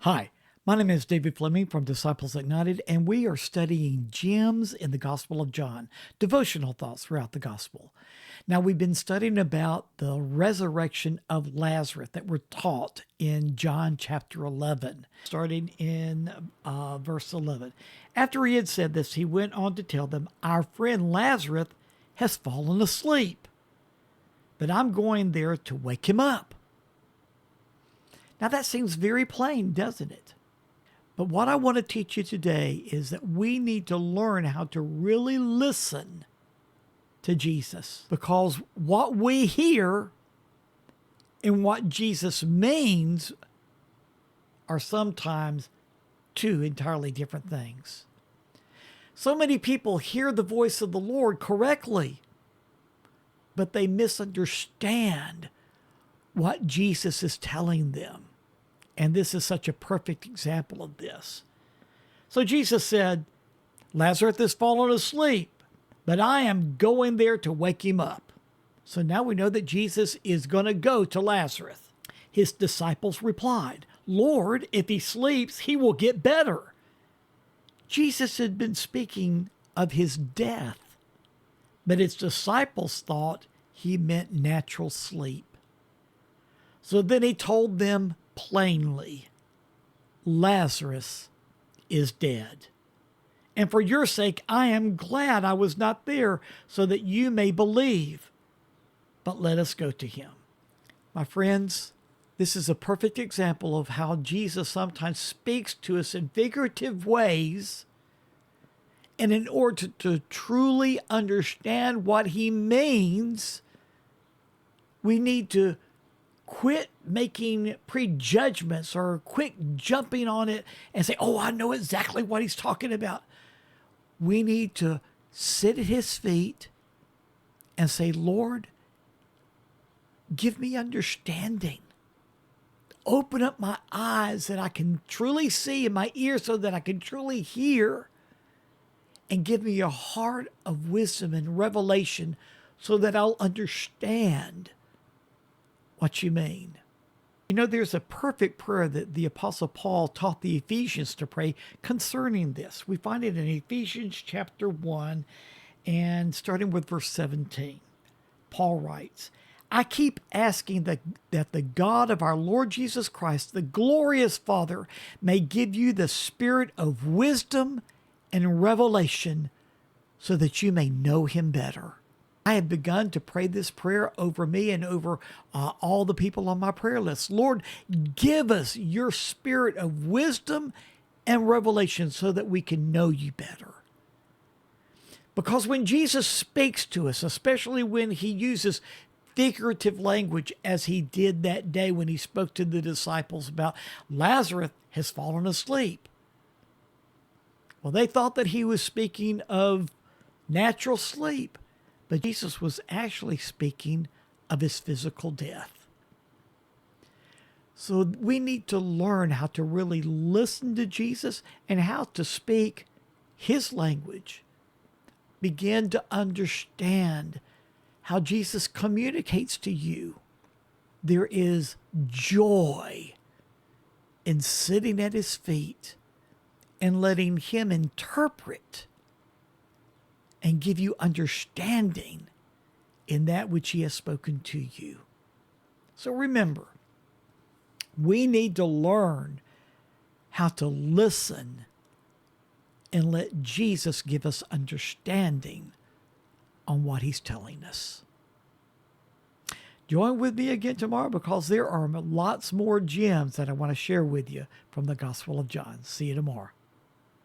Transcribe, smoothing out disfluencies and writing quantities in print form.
Hi, my name is David Fleming from Disciples Ignited, and we are studying gems in the Gospel of John, devotional thoughts throughout the Gospel. Now, we've been studying about the resurrection of Lazarus that we're taught in John chapter 11, starting in verse 11. After he had said this, he went on to tell them, "Our friend Lazarus has fallen asleep, but I'm going there to wake him up." Now that seems very plain, doesn't it? But what I want to teach you today is that we need to learn how to really listen to Jesus, because what we hear and what Jesus means are sometimes two entirely different things. So many people hear the voice of the Lord correctly, but they misunderstand what Jesus is telling them. And this is such a perfect example of this. So Jesus said, "Lazarus has fallen asleep, but I am going there to wake him up." So now we know that Jesus is going to go to Lazarus. His disciples replied, "Lord, if he sleeps, he will get better." Jesus had been speaking of his death, but his disciples thought he meant natural sleep. So then he told them plainly, "Lazarus is dead. And for your sake, I am glad I was not there so that you may believe. But let us go to him." My friends, this is a perfect example of how Jesus sometimes speaks to us in figurative ways. And in order to truly understand what he means, we need to quit making prejudgments or quit jumping on it and say, "Oh, I know exactly what he's talking about." We need to sit at his feet and say, "Lord, give me understanding. Open up my eyes that I can truly see, and my ears so that I can truly hear. And give me a heart of wisdom and revelation so that I'll understand what you mean." You know, there's a perfect prayer that the Apostle Paul taught the Ephesians to pray concerning this. We find it in Ephesians chapter 1 and starting with verse 17. Paul writes, "I keep asking that the God of our Lord Jesus Christ, the glorious Father, may give you the spirit of wisdom and revelation so that you may know him better." I have begun to pray this prayer over me and over all the people on my prayer list. Lord, give us your spirit of wisdom and revelation so that we can know you better. Because when Jesus speaks to us, especially when he uses figurative language as he did that day when he spoke to the disciples about Lazarus has fallen asleep. Well, they thought that he was speaking of natural sleep. But Jesus was actually speaking of his physical death. So we need to learn how to really listen to Jesus and how to speak his language. Begin to understand how Jesus communicates to you. There is joy in sitting at his feet and letting him interpret and give you understanding in that which he has spoken to you. So remember, we need to learn how to listen and let Jesus give us understanding on what he's telling us. Join with me again tomorrow, because there are lots more gems that I want to share with you from the Gospel of John. See you tomorrow.